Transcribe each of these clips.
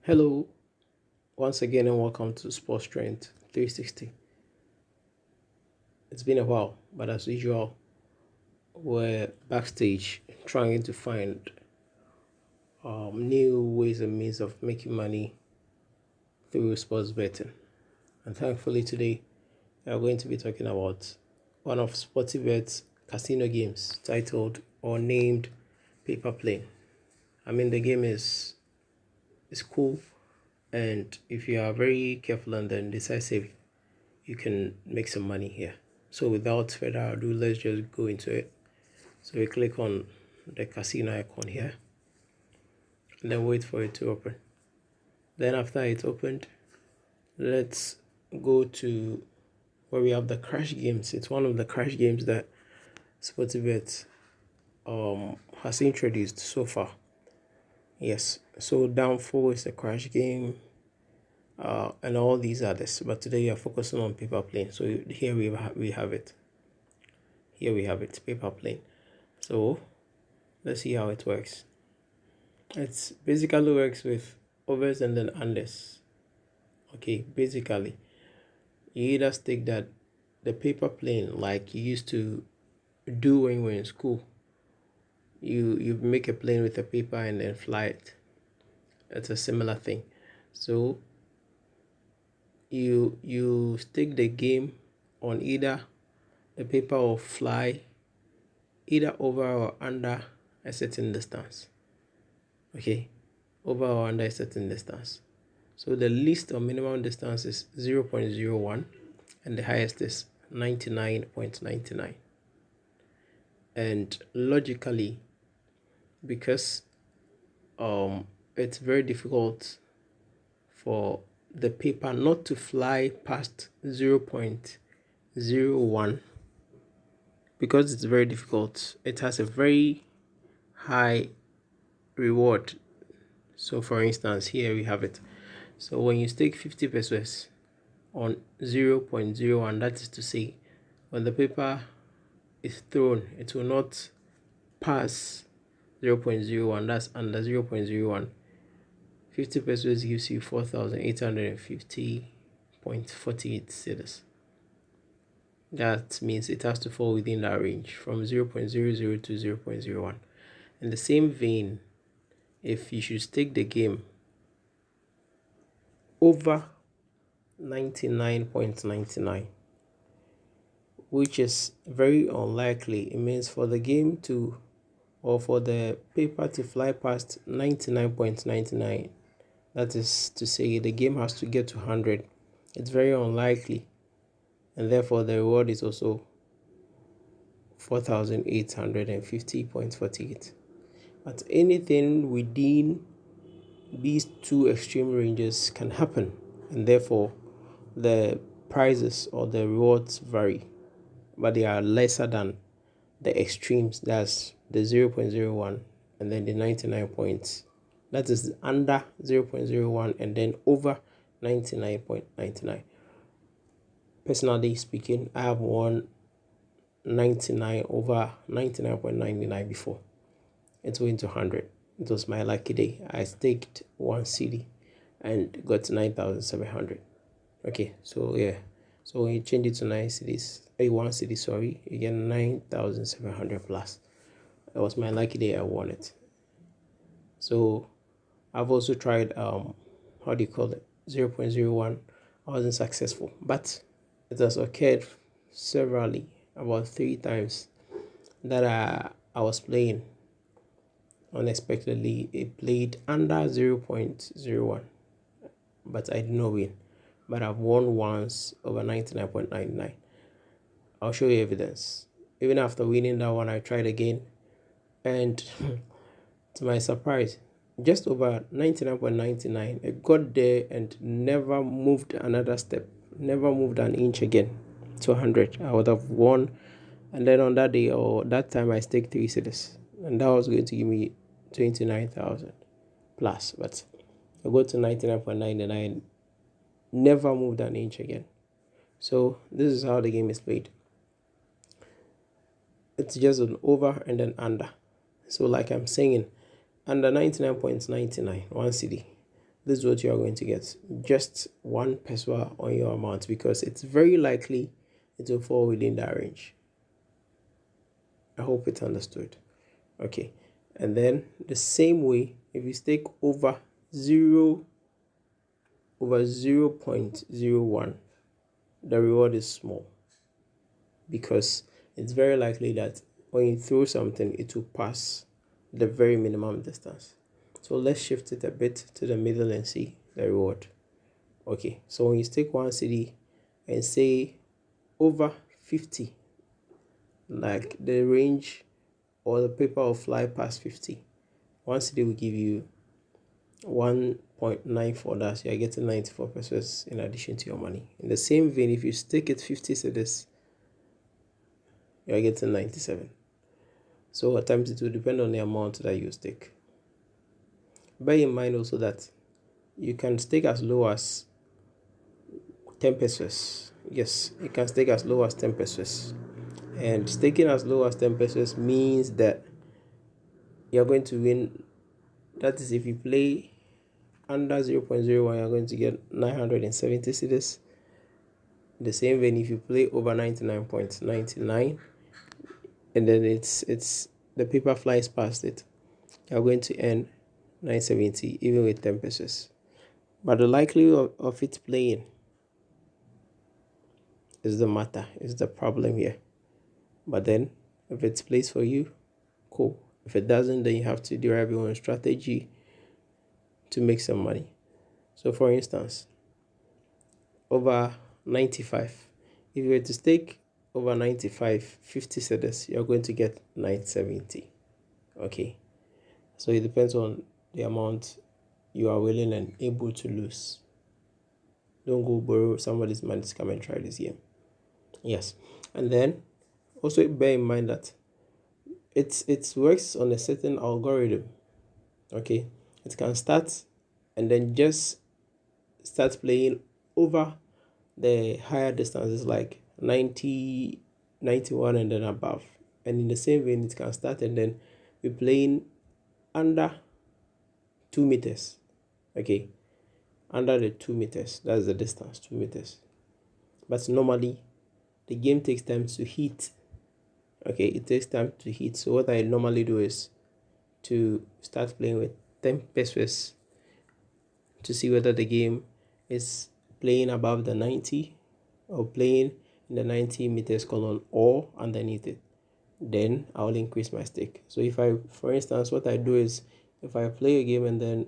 Hello, once again, and welcome to Sports Trend 360. It's been a while, but as usual, we're backstage trying to find new ways and means of making money through sports betting. And thankfully, today, we are going to be talking about one of Sportybet's casino games titled or named PaperPlane. I mean, the game is cool, and if you are very careful and then decisive, you can make some money here. So without further ado, let's just go into it. So we click on the casino icon here and then wait for it to open. Then after it's opened, let's go to where we have the crash games. It's one of the crash games that Sportybet has introduced so far. Yes, so downfall is a crash game, and all these others. But today we are focusing on PaperPlane. So here we have it. Here we have it, PaperPlane. So let's see how it works. It's basically works with overs and then unders. Okay, basically, you either stick that the PaperPlane like you used to do when you were in school. You make a plane with a paper and then fly it. It's a similar thing. So you stick the game on either the paper or fly either over or under a certain distance. Okay, over or under a certain distance. So the least or minimum distance is 0.01 and the highest is 99.99. And logically, because it's very difficult for the paper not to fly past 0.01, because it's very difficult, it has a very high reward. So for instance, here we have it. So when you stake 50 pesos on 0.01, that is to say, when the paper is thrown, it will not pass 0.01, that's under 0.01. 50 pesos gives you 4,850.48 cedis. That means it has to fall within that range from 0.00 to 0.01. In the same vein, if you should stake the game over 99.99, which is very unlikely, it means for the game to, or for the paper to fly past 99.99, that is to say the game has to get to 100. It's very unlikely, and therefore the reward is also 4,850.48. But anything within these two extreme ranges can happen, and therefore the prizes or the rewards vary, but they are lesser than the extremes. That's the 0.01 and then the 99 points. That is under 0.01 and then over 99.99. Personally speaking, I have won 99 over 99.99 before. It went to 100. It was my lucky day. I staked one CD and got 9,700. Okay, so yeah. So when you change it to 9 CDs, one CD, sorry, you get 9,700 plus. It was my lucky day. I won it. So I've also tried how do you call it, 0.01. I wasn't successful, but it has occurred severally, about 3 times, that I was playing unexpectedly. It played under 0.01, but I did not win. But I've won once over 99.99. I'll show you evidence. Even after winning that one, I tried again, and to my surprise, just over 99.99, it got there and never moved another step, never moved an inch again to 100. I would have won. And then on that day or that time, I staked 3 cities, and that was going to give me 29,000 plus. But I got to 99.99, never moved an inch again. So this is how the game is played. It's just an over and then under. So like I'm saying, under 99.99, 1 CD, this is what you are going to get. Just 1 peso on your amount, because it's very likely it will fall within that range. I hope it's understood. Okay, and then the same way, if you stake over 0.01, the reward is small, because it's very likely that when you throw something, it will pass the very minimum distance. So let's shift it a bit to the middle and see the reward. Okay, so when you stake 1 cedi and say over 50, like the range or the paper will fly past 50, 1 cedi will give you 1.94. That's, you are getting 94 pesos in addition to your money. In the same vein, if you stake it 50 cedis, you are getting 97. So at times it will depend on the amount that you stake. Bear in mind also that you can stake as low as 10 pesos. Yes, you can stake as low as 10 pesos. And staking as low as 10 pesos means that you're going to win. That is, if you play under 0.01, you're going to get 970 cedis. The same vein, if you play over 99.99, and then it's the paper flies past it, you're going to earn 970 even with 10 pesos. But the likelihood of it playing is the matter, is the problem here. But then if it plays for you, cool. If it doesn't, then you have to derive your own strategy to make some money. So for instance, over 95, if you were to stake over 95, 50 cedis, you're going to get 970. Okay, so it depends on the amount you are willing and able to lose. Don't go borrow somebody's money to come and try this game. Yes, and then also bear in mind that it works on a certain algorithm. Okay, it can start and then just start playing over the higher distances, like 90, 91 and then above. And in the same vein, it can start and then be playing under 2 meters. Okay, under the 2 meters, that's the distance, 2 meters. But normally the game takes time to heat. Okay, it takes time to heat. So what I normally do is to start playing with 10 pesos to see whether the game is playing above the 90 or playing in the 90 meters column or underneath it. Then I will increase my stake. So if I, for instance, what I do is, if I play a game and then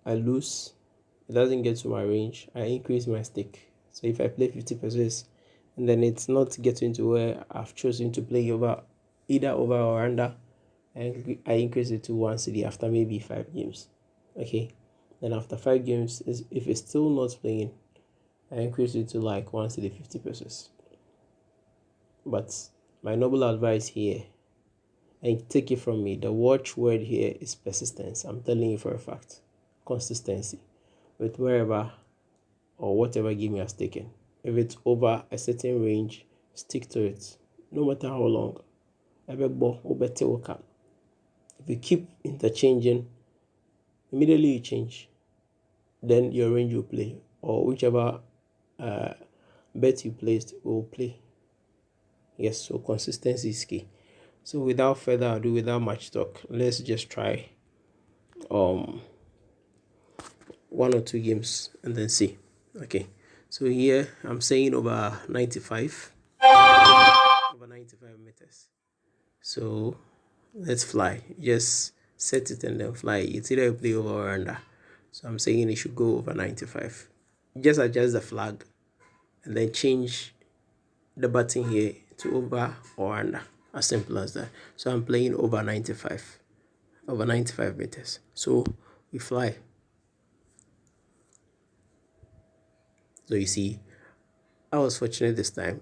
I lose, it doesn't get to my range, I increase my stake. So if I play 50 pesos and then it's not getting to where I've chosen to play over, either over or under, and I increase it to 1 cedi after maybe 5 games. Okay, then after 5 games, if it's still not playing, I increase it to like 1 cedi 50 pesos. But my noble advice here, and take it from me, the watchword here is persistence. I'm telling you for a fact. Consistency with wherever or whatever game you are taking. If it's over a certain range, stick to it, no matter how long. If you keep interchanging, immediately you change, then your range will play, or whichever bet you placed will play. Yes, so consistency is key. So without further ado, without much talk, let's just try 1 or 2 games and then see. Okay, so here I'm saying over 95 meters. So let's fly. Just set it and then fly. It's either you play over or under. So I'm saying it should go over 95. Just adjust the flag and then change the button here to over or under. As simple as that. So I'm playing over 95 meters. So we fly. So you see, I was fortunate this time.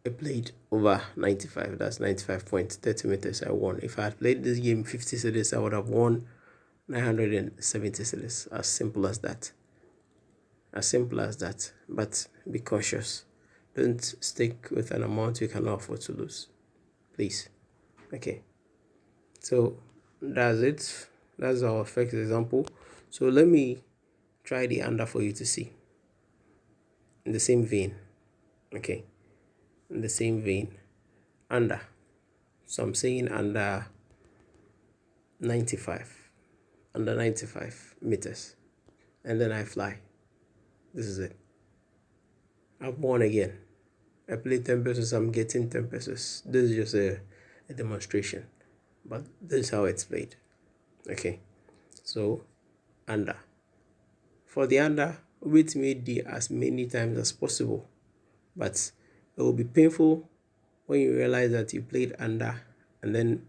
I played over 95. That's 95.30 meters. I won. If I had played this game 50 cedis, I would have won 970 cedis. As simple as that. As simple as that. But be cautious. Don't stick with an amount you cannot afford to lose. Please. Okay. So that's it. That's our first example. So let me try the under for you to see. In the same vein. Okay. In the same vein. Under. So I'm saying under 95. Under 95 meters. And then I fly. This is it. I've won again. I play 10 pesos, I'm getting 10 pesos. This is just a demonstration. But this is how it's played. Okay. So, under. For the under, wait me D as many times as possible. But it will be painful when you realize that you played under and then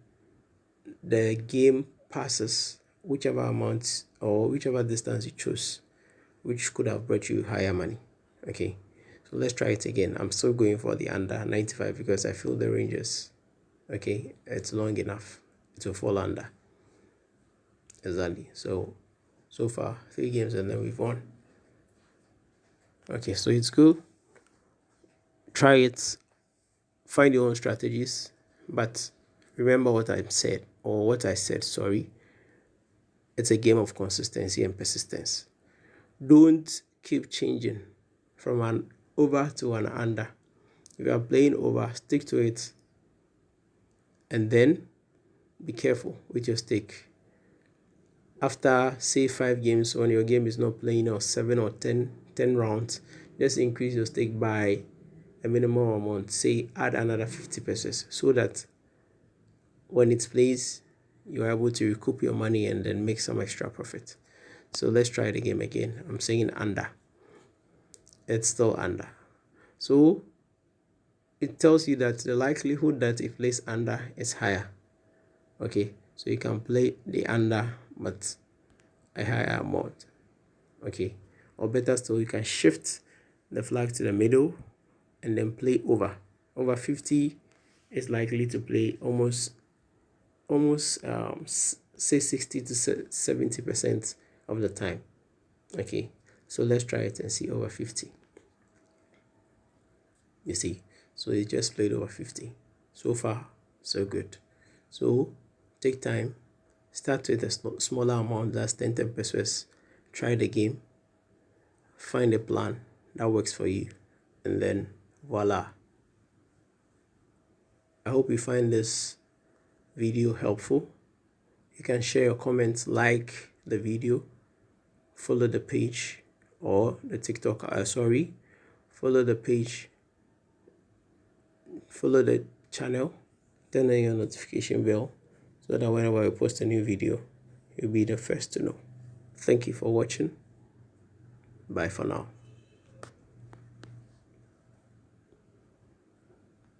the game passes whichever amount or whichever distance you chose, which could have brought you higher money. Okay. So let's try it again. I'm still going for the under 95 because I feel the ranges. Okay, it's long enough. It will fall under. Exactly. So far 3 games and then we've won. Okay, so it's good. Try it. Find your own strategies. But remember what I said, sorry. It's a game of consistency and persistence. Don't keep changing from an over to an under. If you are playing over, stick to it. And then be careful with your stake. After, say, 5 games, when your game is not playing, or 7 or 10 rounds, just increase your stake by a minimum amount. Say, add another 50 pesos so that when it plays, you're able to recoup your money and then make some extra profit. So let's try the game again. I'm saying under. It's still under. So it tells you that the likelihood that it plays under is higher. Okay, so you can play the under but a higher amount. Okay, or better still, you can shift the flag to the middle and then play over. Over 50 is likely to play almost say 60 to 70% of the time. Okay, so let's try it and see over 50. You see, so it just played over 50. So far, so good. So take time, start with a smaller amount, that's 10 pesos. Try the game, find a plan that works for you, and then voila. I hope you find this video helpful. You can share your comments, like the video, follow the page or the TikTok, follow the page, follow the channel, turn on your notification bell so that whenever I post a new video, you'll be the first to know. Thank you for watching. Bye for now.